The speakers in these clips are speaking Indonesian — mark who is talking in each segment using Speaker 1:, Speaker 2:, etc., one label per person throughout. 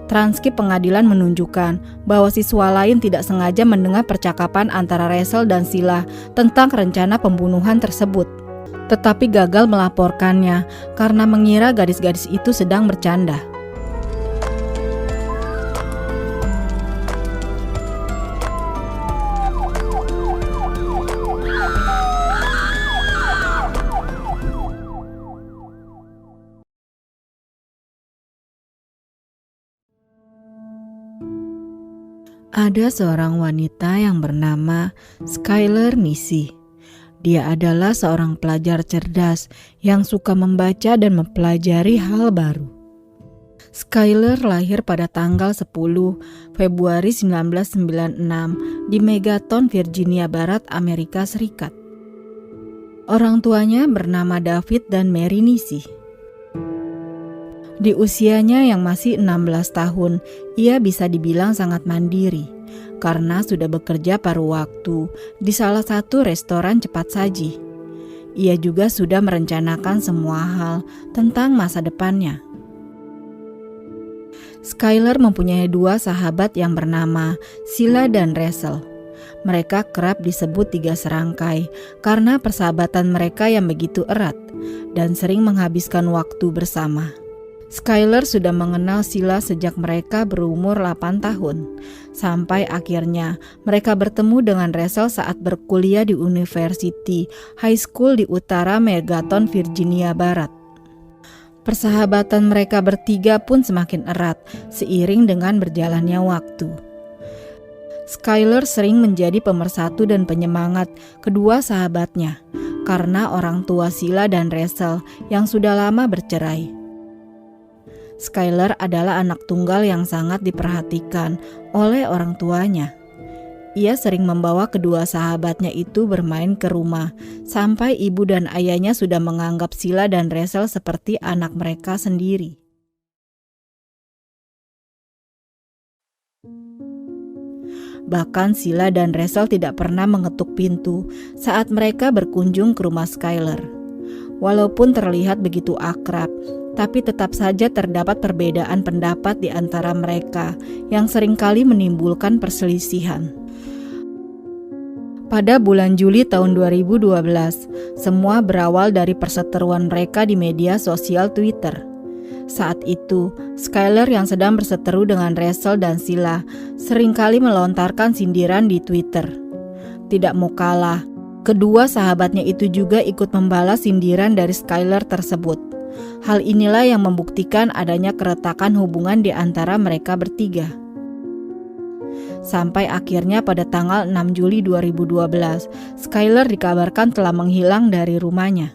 Speaker 1: Transkrip pengadilan menunjukkan bahwa siswa lain tidak sengaja mendengar percakapan antara Rachel dan Sheila tentang rencana pembunuhan tersebut, tetapi gagal melaporkannya karena mengira gadis-gadis itu sedang bercanda. Ada seorang wanita yang bernama Skyler Missy. Dia adalah seorang pelajar cerdas yang suka membaca dan mempelajari hal baru. Skyler lahir pada tanggal 10 Februari 1996 di Megaton, Virginia Barat, Amerika Serikat. Orang tuanya bernama David dan Mary Missy. Di usianya yang masih 16 tahun, ia bisa dibilang sangat mandiri karena sudah bekerja paruh waktu di salah satu restoran cepat saji. Ia juga sudah merencanakan semua hal tentang masa depannya. Skyler mempunyai dua sahabat yang bernama Sheila dan Rachel. Mereka kerap disebut tiga serangkai karena persahabatan mereka yang begitu erat dan sering menghabiskan waktu bersama. Skyler sudah mengenal Sheila sejak mereka berumur 8 tahun, sampai akhirnya mereka bertemu dengan Rachel saat berkuliah di University High School di utara Megaton, Virginia Barat. Persahabatan mereka bertiga pun semakin erat seiring dengan berjalannya waktu. Skyler sering menjadi pemersatu dan penyemangat kedua sahabatnya karena orang tua Sheila dan Rachel yang sudah lama bercerai. Skyler adalah anak tunggal yang sangat diperhatikan oleh orang tuanya. Ia sering membawa kedua sahabatnya itu bermain ke rumah, sampai ibu dan ayahnya sudah menganggap Sheila dan Rachel seperti anak mereka sendiri. Bahkan Sheila dan Rachel tidak pernah mengetuk pintu saat mereka berkunjung ke rumah Skyler. Walaupun terlihat begitu akrab, tapi tetap saja terdapat perbedaan pendapat di antara mereka yang seringkali menimbulkan perselisihan. Pada bulan Juli tahun 2012, semua berawal dari perseteruan mereka di media sosial Twitter. Saat itu, Skyler yang sedang berseteru dengan Rachel dan Sheila seringkali melontarkan sindiran di Twitter. Tidak mau kalah, kedua sahabatnya itu juga ikut membalas sindiran dari Skyler tersebut. Hal inilah yang membuktikan adanya keretakan hubungan di antara mereka bertiga. Sampai akhirnya pada tanggal 6 Juli 2012, Skyler dikabarkan telah menghilang dari rumahnya.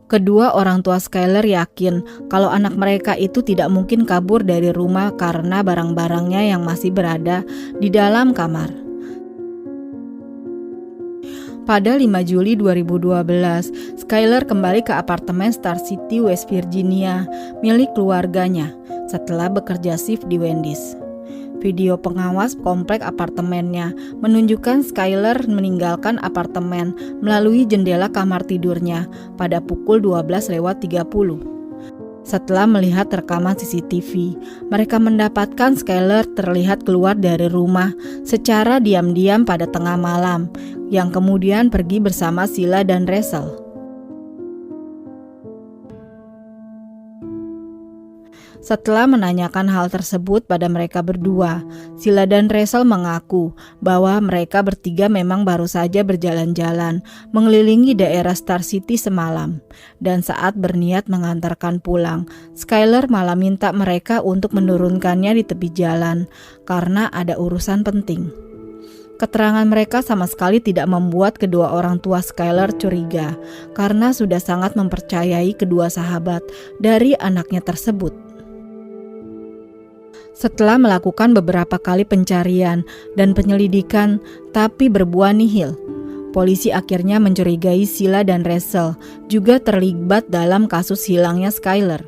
Speaker 1: Kedua orang tua Skyler yakin kalau anak mereka itu tidak mungkin kabur dari rumah karena barang-barangnya yang masih berada di dalam kamar. Pada 5 Juli 2012, Skyler kembali ke apartemen Star City, West Virginia milik keluarganya setelah bekerja shift di Wendy's. Video pengawas komplek apartemennya menunjukkan Skyler meninggalkan apartemen melalui jendela kamar tidurnya pada pukul 12:30. Setelah melihat rekaman CCTV, mereka mendapatkan Skyler terlihat keluar dari rumah secara diam-diam pada tengah malam, yang kemudian pergi bersama Sheila dan Rachel. Setelah menanyakan hal tersebut pada mereka berdua, Sheila dan Rachel mengaku bahwa mereka bertiga memang baru saja berjalan-jalan mengelilingi daerah Star City semalam, dan saat berniat mengantarkan pulang, Skyler malah minta mereka untuk menurunkannya di tepi jalan karena ada urusan penting. Keterangan mereka sama sekali tidak membuat kedua orang tua Skyler curiga karena sudah sangat mempercayai kedua sahabat dari anaknya tersebut. Setelah melakukan beberapa kali pencarian dan penyelidikan tapi berbuah nihil, polisi akhirnya mencurigai Sheila dan Rachel juga terlibat dalam kasus hilangnya Skyler.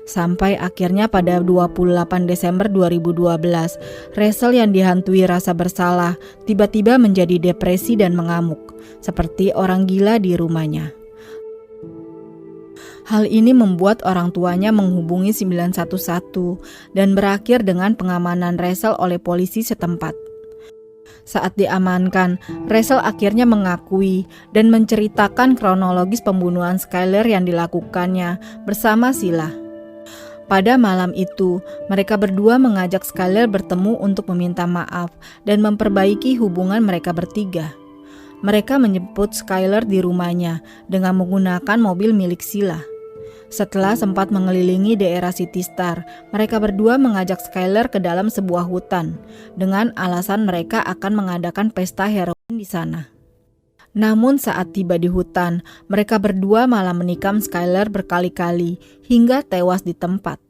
Speaker 1: Sampai akhirnya pada 28 Desember 2012, Rachel yang dihantui rasa bersalah tiba-tiba menjadi depresi dan mengamuk, seperti orang gila di rumahnya. Hal ini membuat orang tuanya menghubungi 911 dan berakhir dengan pengamanan Rachel oleh polisi setempat. Saat diamankan, Rachel akhirnya mengakui dan menceritakan kronologis pembunuhan Skyler yang dilakukannya bersama Sheila. Pada malam itu, mereka berdua mengajak Skyler bertemu untuk meminta maaf dan memperbaiki hubungan mereka bertiga. Mereka menjemput Skyler di rumahnya dengan menggunakan mobil milik Sheila. Setelah sempat mengelilingi daerah City Star, mereka berdua mengajak Skyler ke dalam sebuah hutan dengan alasan mereka akan mengadakan pesta heroin di sana. Namun saat tiba di hutan, mereka berdua malah menikam Skyler berkali-kali hingga tewas di tempat.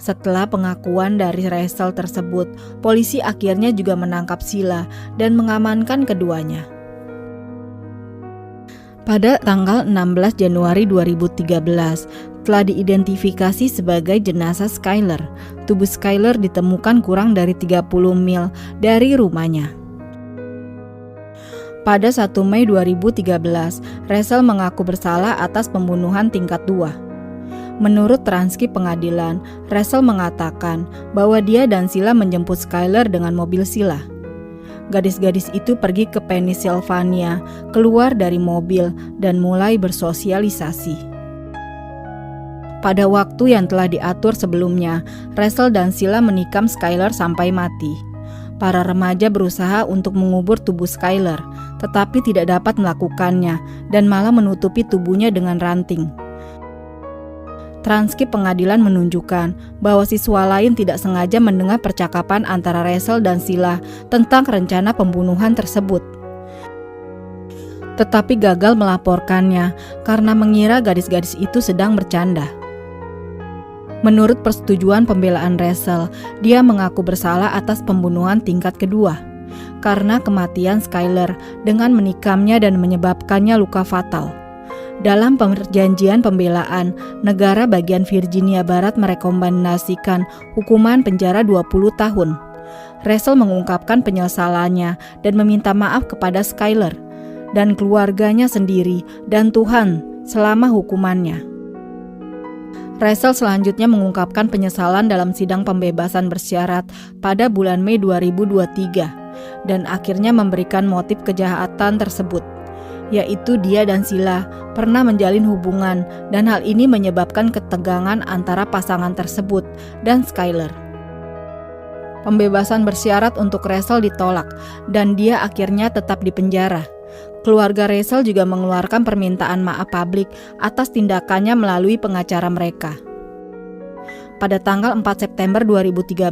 Speaker 1: Setelah pengakuan dari Rachel tersebut, polisi akhirnya juga menangkap Sheila dan mengamankan keduanya. Pada tanggal 16 Januari 2013, telah diidentifikasi sebagai jenazah Skyler. Tubuh Skyler ditemukan kurang dari 30 mil dari rumahnya. Pada 1 Mei 2013, Rachel mengaku bersalah atas pembunuhan tingkat 2. Menurut transkrip pengadilan, Rachel mengatakan bahwa dia dan Sheila menjemput Skyler dengan mobil Sheila. Gadis-gadis itu pergi ke Pennsylvania, keluar dari mobil dan mulai bersosialisasi. Pada waktu yang telah diatur sebelumnya, Rachel dan Sheila menikam Skyler sampai mati. Para remaja berusaha untuk mengubur tubuh Skyler, tetapi tidak dapat melakukannya dan malah menutupi tubuhnya dengan ranting. Transkrip pengadilan menunjukkan bahwa siswa lain tidak sengaja mendengar percakapan antara Rachel dan Sheila tentang rencana pembunuhan tersebut, tetapi gagal melaporkannya karena mengira gadis-gadis itu sedang bercanda. Menurut persetujuan pembelaan Rachel, dia mengaku bersalah atas pembunuhan tingkat kedua karena kematian Skyler dengan menikamnya dan menyebabkannya luka fatal. Dalam perjanjian pembelaan, negara bagian Virginia Barat merekomendasikan hukuman penjara 20 tahun. Rachel mengungkapkan penyesalannya dan meminta maaf kepada Skyler dan keluarganya sendiri dan Tuhan selama hukumannya. Rachel selanjutnya mengungkapkan penyesalan dalam sidang pembebasan bersyarat pada bulan Mei 2023 dan akhirnya memberikan motif kejahatan tersebut, yaitu dia dan Sheila pernah menjalin hubungan dan hal ini menyebabkan ketegangan antara pasangan tersebut dan Skyler. Pembebasan bersyarat untuk Rachel ditolak dan dia akhirnya tetap di penjara. Keluarga Rachel juga mengeluarkan permintaan maaf publik atas tindakannya melalui pengacara mereka. Pada tanggal 4 September 2013,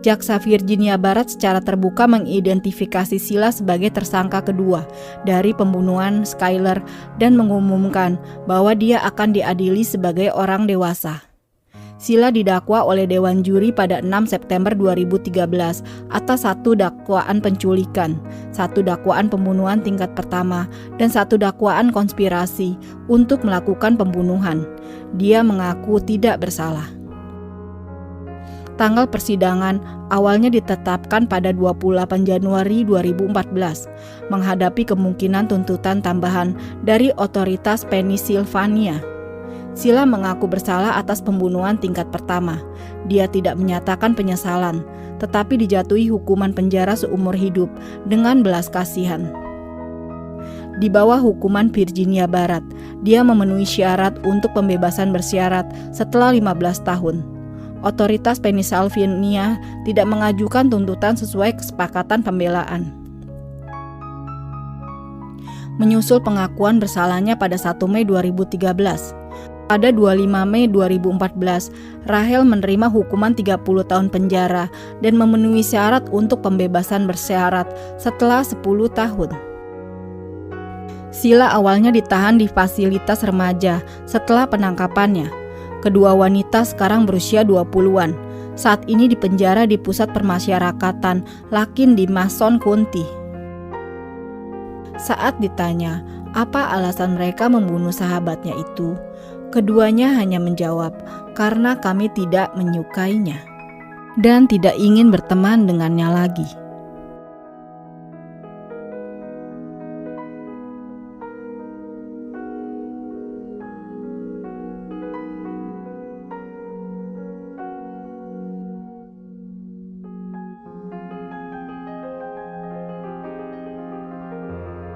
Speaker 1: Jaksa Virginia Barat secara terbuka mengidentifikasi Sheila sebagai tersangka kedua dari pembunuhan Skyler dan mengumumkan bahwa dia akan diadili sebagai orang dewasa. Sheila didakwa oleh Dewan Juri pada 6 September 2013 atas 1 dakwaan penculikan, 1 dakwaan pembunuhan tingkat pertama, dan 1 dakwaan konspirasi untuk melakukan pembunuhan. Dia mengaku tidak bersalah. Tanggal persidangan awalnya ditetapkan pada 28 Januari 2014, menghadapi kemungkinan tuntutan tambahan dari otoritas Pennsylvania. Sheila mengaku bersalah atas pembunuhan tingkat pertama. Dia tidak menyatakan penyesalan, tetapi dijatuhi hukuman penjara seumur hidup dengan belas kasihan. Di bawah hukuman Virginia Barat, dia memenuhi syarat untuk pembebasan bersyarat setelah 15 tahun. Otoritas Pennsylvania tidak mengajukan tuntutan sesuai kesepakatan pembelaan. Menyusul pengakuan bersalahnya pada 1 Mei 2013, pada 25 Mei 2014, Rachel menerima hukuman 30 tahun penjara dan memenuhi syarat untuk pembebasan bersyarat setelah 10 tahun. Sheila awalnya ditahan di fasilitas remaja setelah penangkapannya. Kedua wanita sekarang berusia 20-an. Saat ini dipenjara di pusat permasyarakatan Lakin di Mason County. Saat ditanya apa alasan mereka membunuh sahabatnya itu, keduanya hanya menjawab, "Karena kami tidak menyukainya dan tidak ingin berteman dengannya lagi."